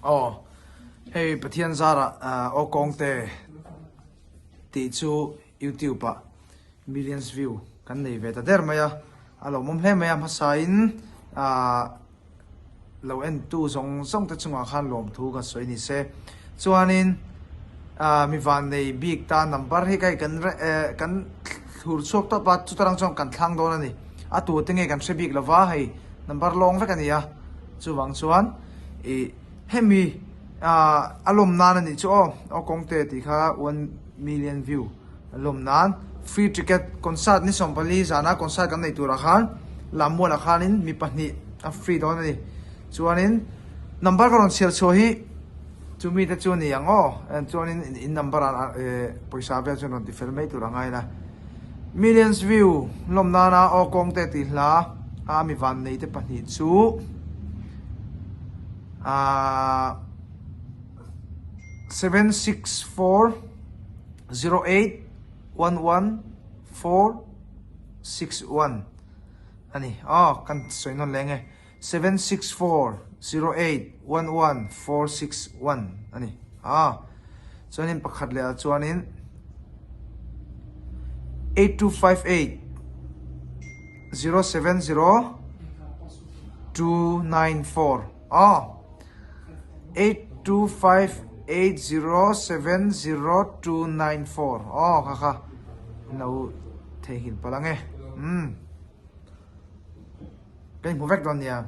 Oh, hey, Pathian Zara, o kong te ti chu YouTube pa millions view kan nei ve ta der maya alo mom hle maya masain lo en tu zong zong ta chunga khan lom thu ka soi ni se chuanin mi van nei big ta number he kai kan thur chok ta pa chu tarang chong kan thlang don ani a tu te nge kan se big lawa hei number long ve kan ya chu wang chuan e hemi alum nan ani chu o kong te ti kha 1 million view alum nan free ticket concert ni sompali zana concert kan nei tur khan lammo la khanin mi pahni a free don ani chuanin number karon share cho hi chumi ta chu ni ang chuanin in number poisa ve chu non differ mai tur angai la millions view lom nana o kong te ti hla mi van nei te pahni chu 764081141 ani kan soinon lenge 764081141 ani chuanin pakhat le chuanin 8258 070294 8258070294 kaka nau thể hiện palang cái một vector này